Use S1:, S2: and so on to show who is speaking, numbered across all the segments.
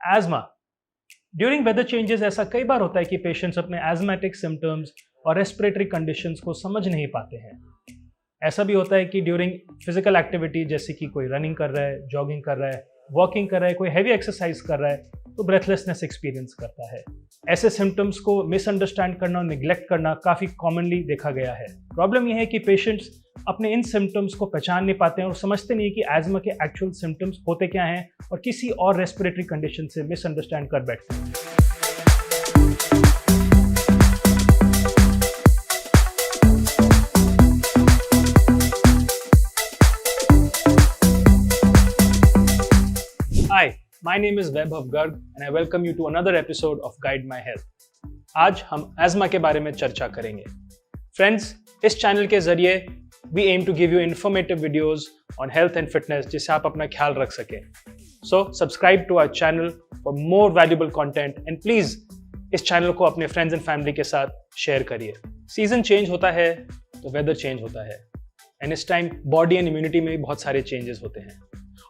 S1: Asthma. During weather changes ऐसा कई बार होता है कि पेशेंट्स अपने एज़मेटिक सिम्टम्स और रेस्पिरेटरी कंडीशंस को समझ नहीं पाते हैं। ऐसा भी होता है कि ड्यूरिंग फिजिकल एक्टिविटी जैसे कि कोई रनिंग कर रहा है, जॉगिंग कर रहा है, वॉकिंग कर रहा है, कोई हैवी एक्सरसाइज कर रहा है तो ब्रेथलेसनेस एक्सपीरियंस करता है। ऐसे सिम्टम्स को मिसअंडरस्टैंड करना और निगलेक्ट करना काफ़ी कॉमनली देखा गया है। प्रॉब्लम यह है कि पेशेंट्स अपने इन सिम्टम्स को पहचान नहीं पाते हैं और समझते नहीं कि एज़मा के एक्चुअल सिम्टम्स होते क्या हैं और किसी और रेस्पिरेटरी कंडीशन से मिसअंडरस्टैंड कर बैठते हैं। Hi, my name is Vaibhav Garg and I welcome you to another episode of Guide My Health. आज हम एज़मा के बारे में चर्चा करेंगे। फ्रेंड्स, इस चैनल के जरिए we aim to give you informative videos on health and fitness जिससे आप अपना ख्याल रख सकें। So subscribe to our channel for more valuable content and please इस चैनल को अपने फ्रेंड्स एंड फैमिली के साथ शेयर करिए। सीजन चेंज होता है तो वेदर चेंज होता है एंड इस टाइम बॉडी एंड इम्यूनिटी में भी बहुत सारे चेंजेस होते हैं।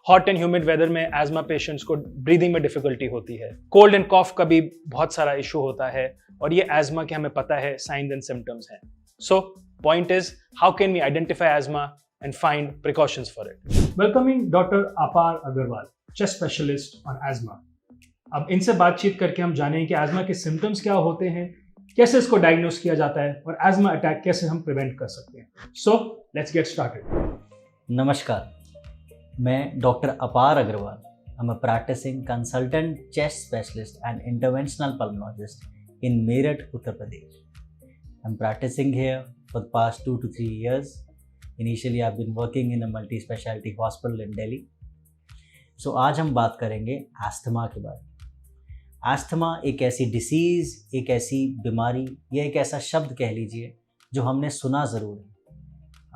S1: हॉट एंड ह्यूमिड वेदर में एज़मा पेशेंट्स को ब्रीदिंग में डिफिकल्टी होती है। कोल्ड एंड कॉफ का भी बहुत सारा इशू होता है और ये एज़मा के हमें पता है साइंस एंड सिम्टम्स हैं। So point is how can we identify asthma and find precautions for it. Welcoming doctor Apar Agarwal, chest specialist on asthma. अब इनसे बातचीत करके हम जानेंगे कि एज़मा के सिम्टम्स क्या होते हैं, कैसे इसको डायग्नोस किया जाता है और एज़मा अटैक कैसे हम प्रिवेंट कर सकते हैं। So let's get started.
S2: नमस्कार, मैं doctor Apar Agarwal. I'm a practicing consultant chest specialist and interventional pulmonologist in Meerut, Uttar Pradesh. I'm practicing here for the past 2 to 3 years. Initially, I've been working in a multi-specialty hospital in Delhi. So आज हम बात करेंगे asthma के बारे में। Asthma एक ऐसी disease, एक ऐसी बीमारी या एक ऐसा शब्द कह लीजिए जो हमने सुना ज़रूर है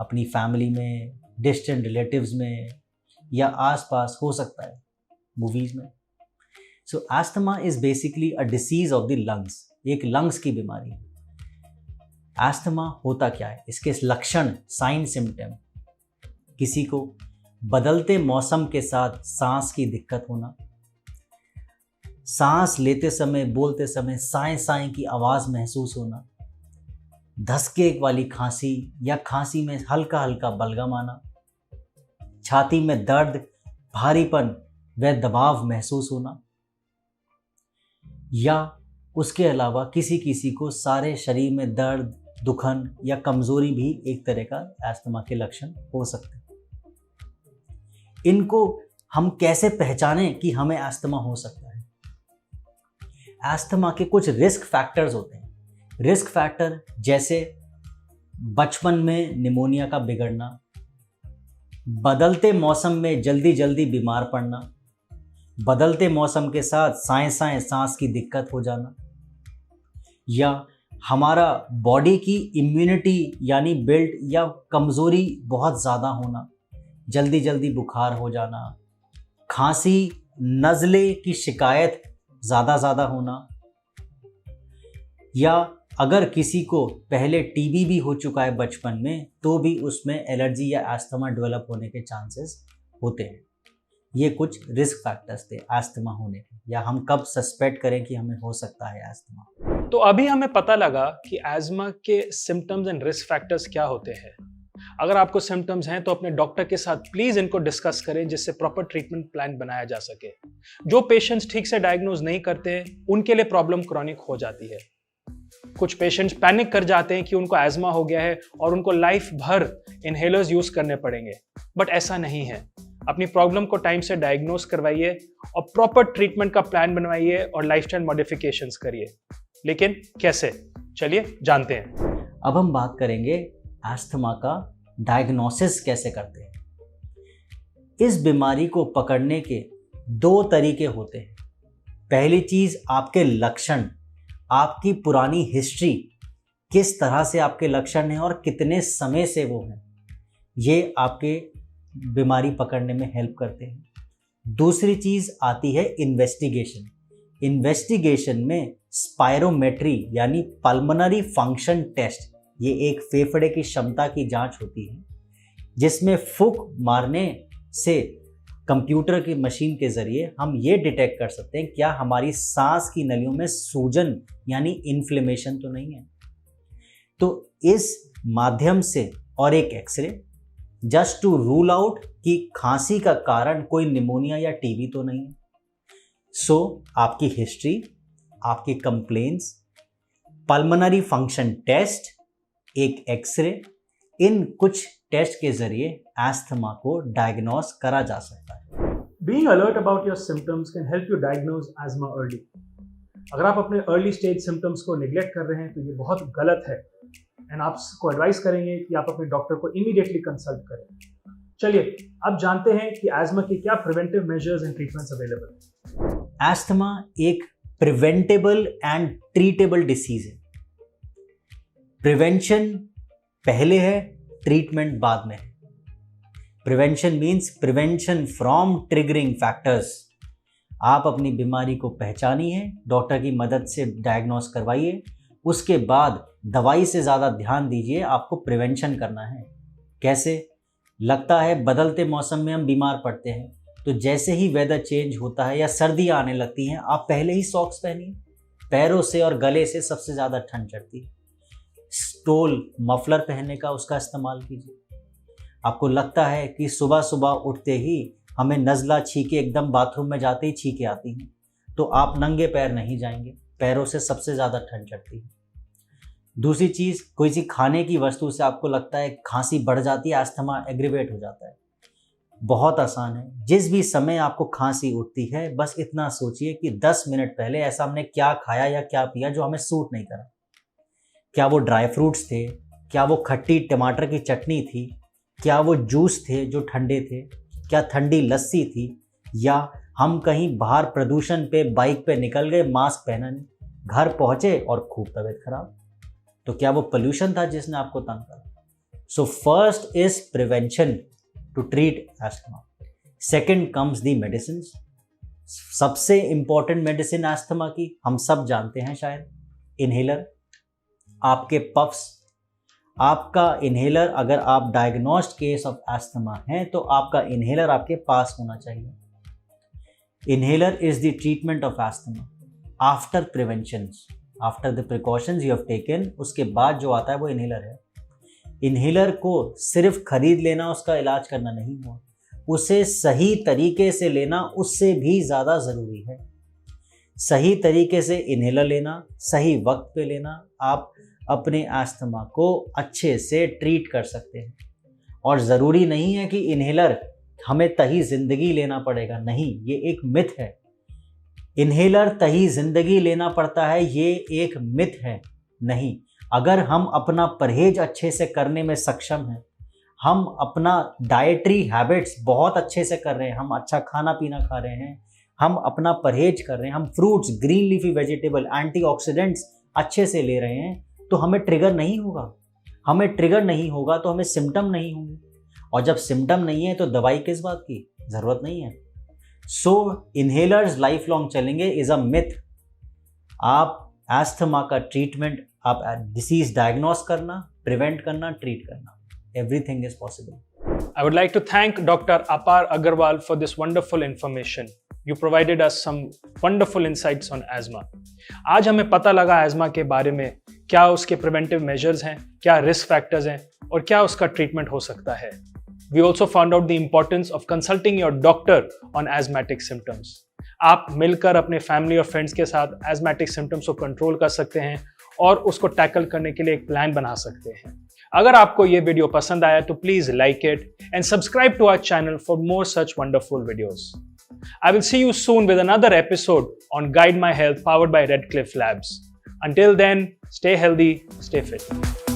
S2: अपनी फैमिली में, डिस्टेंट रिलेटिव्स में या आसपास, हो सकता है मूवीज़ में। So asthma is basically a disease of the lungs, एक लंग्स की बीमारी है। अस्थमा होता क्या है, इसके लक्षण, साइन, सिम्टम। किसी को बदलते मौसम के साथ सांस की दिक्कत होना, सांस लेते समय, बोलते समय साएं साएं की आवाज़ महसूस होना, धसके वाली खांसी या खांसी में हल्का हल्का बलगम आना, छाती में दर्द, भारीपन व दबाव महसूस होना, या उसके अलावा किसी किसी को सारे शरीर में दर्द, दुखन या कमज़ोरी भी एक तरह का अस्थमा के लक्षण हो सकते हैं। इनको हम कैसे पहचानें कि हमें अस्थमा हो सकता है? अस्थमा के कुछ रिस्क फैक्टर्स होते हैं। रिस्क फैक्टर जैसे बचपन में निमोनिया का बिगड़ना, बदलते मौसम में जल्दी जल्दी बीमार पड़ना, बदलते मौसम के साथ साएं साएं सांस की दिक्कत हो जाना, या हमारा बॉडी की इम्यूनिटी यानी बिल्ड या कमज़ोरी बहुत ज़्यादा होना, जल्दी जल्दी बुखार हो जाना, खांसी, नज़ले की शिकायत ज़्यादा होना, या अगर किसी को पहले टीबी भी हो चुका है बचपन में तो भी उसमें एलर्जी या अस्थमा डेवलप होने के चांसेस होते हैं। ये कुछ रिस्क फैक्टर्स थे अस्थमा होने के, या हम कब सस्पेक्ट करें कि हमें हो सकता है अस्थमा।
S1: तो अभी हमें पता लगा कि एज़मा के सिम्टम्स एंड रिस्क फैक्टर्स क्या होते हैं। अगर आपको सिम्टम्स हैं तो अपने डॉक्टर के साथ प्लीज़ इनको डिस्कस करें जिससे प्रॉपर ट्रीटमेंट प्लान बनाया जा सके। जो पेशेंट्स ठीक से डायग्नोज नहीं करते उनके लिए प्रॉब्लम क्रॉनिक हो जाती है। कुछ पेशेंट्स पैनिक कर जाते हैं कि उनको एज़मा हो गया है और उनको लाइफ भर इनहेलर्स यूज करने पड़ेंगे, बट ऐसा नहीं है। अपनी प्रॉब्लम को टाइम से डायग्नोज करवाइए और प्रॉपर ट्रीटमेंट का प्लान बनवाइए और लाइफस्टाइल मॉडिफिकेशंस करिए। लेकिन कैसे, चलिए जानते हैं।
S2: अब हम बात करेंगे अस्थमा का डायग्नोसिस कैसे करते हैं। इस बीमारी को पकड़ने के 2 तरीके होते हैं। पहली चीज़, आपके लक्षण, आपकी पुरानी हिस्ट्री, किस तरह से आपके लक्षण हैं और कितने समय से वो हैं, ये आपके बीमारी पकड़ने में हेल्प करते हैं। दूसरी चीज़ आती है इन्वेस्टिगेशन। इन्वेस्टिगेशन में स्पायरोमेट्री यानी पल्मोनरी फंक्शन टेस्ट, ये एक फेफड़े की क्षमता की जांच होती है जिसमें फूंक मारने से कंप्यूटर की मशीन के ज़रिए हम ये डिटेक्ट कर सकते हैं क्या हमारी सांस की नलियों में सूजन यानी इन्फ्लेमेशन तो नहीं है। तो इस माध्यम से और एक x ray just to rule out कि खांसी का कारण कोई निमोनिया या टीबी तो नहीं है। सो आपकी हिस्ट्री, आपकी कंप्लेंट्स, पल्मोनरी फंक्शन टेस्ट, एक एक्सरे, इन कुछ टेस्ट के जरिए एस्थमा को डायग्नोस करा जा सकता है।
S1: Being alert about your symptoms can help you diagnose asthma early. अगर आप अपने अर्ली स्टेज सिम्टम्स को निगलेक्ट कर रहे हैं तो ये बहुत गलत है एंड आपको एडवाइस करेंगे कि आप अपने डॉक्टर को इमीडिएटली कंसल्ट करें। चलिए अब जानते हैं कि एस्मा के क्या preventive measures and treatments available हैं।
S2: एस्थमा एक प्रिवेंटेबल एंड ट्रीटेबल डिसीज है। प्रिवेंशन पहले है, ट्रीटमेंट बाद में है। Prevention means prevention from triggering factors. आप अपनी बीमारी को पहचानिए, डॉक्टर की मदद से डायग्नोस करवाइए, उसके बाद दवाई से ज़्यादा ध्यान दीजिए। आपको प्रिवेंशन करना है। कैसे? लगता है बदलते मौसम में हम बीमार पड़ते हैं, तो जैसे ही वेदर चेंज होता है या सर्दियाँ आने लगती हैं, आप पहले ही सॉक्स पहनिए। पैरों से और गले से सबसे ज़्यादा ठंड चढ़ती है। स्टोल, मफलर पहनने का उसका इस्तेमाल कीजिए। आपको लगता है कि सुबह सुबह उठते ही हमें नज़ला छींके एकदम बाथरूम में जाते ही छींके आती हैं, तो आप नंगे पैर नहीं जाएंगे, पैरों से सबसे ज़्यादा ठंड चढ़ती है। दूसरी चीज़, कोई सी खाने की वस्तु से आपको लगता है खांसी बढ़ जाती है, अस्थमा एग्रीवेट हो जाता है, बहुत आसान है। जिस भी समय आपको खांसी उठती है, बस इतना सोचिए कि 10 मिनट पहले ऐसा हमने क्या खाया या क्या पिया जो हमें सूट नहीं करा। क्या वो ड्राई फ्रूट्स थे? क्या वो खट्टी टमाटर की चटनी थी? क्या वो जूस थे जो ठंडे थे? क्या ठंडी लस्सी थी? या हम कहीं बाहर प्रदूषण पे बाइक पे निकल गए, मास्क पहना नहीं, घर पहुंचे और खूब तबीयत खराब, तो क्या वो पोल्यूशन था जिसने आपको तंग करा? So first is prevention to treat asthma. Second comes the medicine. सबसे इंपॉर्टेंट मेडिसिन एस्थमा की हम सब जानते हैं शायद, इन्हेलर। आपके पफ्स, आपका इन्हेलर, अगर आप डायग्नोस्ड केस ऑफ एस्थमा हैं तो आपका इन्हेलर आपके पास होना चाहिए। Inhaler is the treatment of asthma after prevention, after the precautions you have taken, उसके बाद जो आता है वो इन्हेलर है। इन्हेलर को सिर्फ खरीद लेना उसका इलाज करना नहीं हुआ, उसे सही तरीके से लेना उससे भी ज़्यादा ज़रूरी है। सही तरीके से इन्हेलर लेना, सही वक्त पे लेना, आप अपने एस्थमा को अच्छे से ट्रीट कर सकते हैं। और ज़रूरी नहीं है कि इन्हेलर हमें तही ज़िंदगी लेना पड़ेगा, नहीं, ये एक मिथ है। इन्हेलर तही ज़िंदगी लेना पड़ता है, ये एक मिथ है, नहीं। अगर हम अपना परहेज अच्छे से करने में सक्षम हैं, हम अपना डाइटरी हैबिट्स बहुत अच्छे से कर रहे हैं, हम अच्छा खाना पीना खा रहे हैं, हम अपना परहेज कर रहे हैं, हम fruits, green leafy vegetable, antioxidants अच्छे से ले रहे हैं, तो हमें ट्रिगर नहीं होगा। हमें ट्रिगर नहीं होगा तो हमें सिम्टम नहीं होंगे, और जब सिम्टम नहीं है तो दवाई किस बात की ज़रूरत नहीं है। सो इन्हेलर्स लाइफ लॉन्ग चलेंगे इज़ अ मिथ। आप एस्थमा का ट्रीटमेंट, आप डिसीज डायग्नोस करना, प्रिवेंट करना, ट्रीट करना, everything is possible.
S1: I would like to thank Dr. Apar Agarwal for this wonderful information. You provided us some wonderful insights on asthma. आज हमें पता लगा asthma के बारे में, क्या उसके preventive measures हैं, क्या risk factors हैं और क्या उसका treatment हो सकता है. We also found out the importance of consulting your doctor on asthmatic symptoms. आप मिलकर अपने फैमिली और फ्रेंड्स के साथ asthmatic symptoms को कंट्रोल कर सकते हैं और उसको टैकल करने के लिए एक प्लान बना सकते हैं। अगर आपको ये वीडियो पसंद आया तो please like it and subscribe to our channel for more such wonderful videos. I will see you soon with another episode on Guide My Health powered by Redcliffe Labs. Until then, stay healthy, stay fit.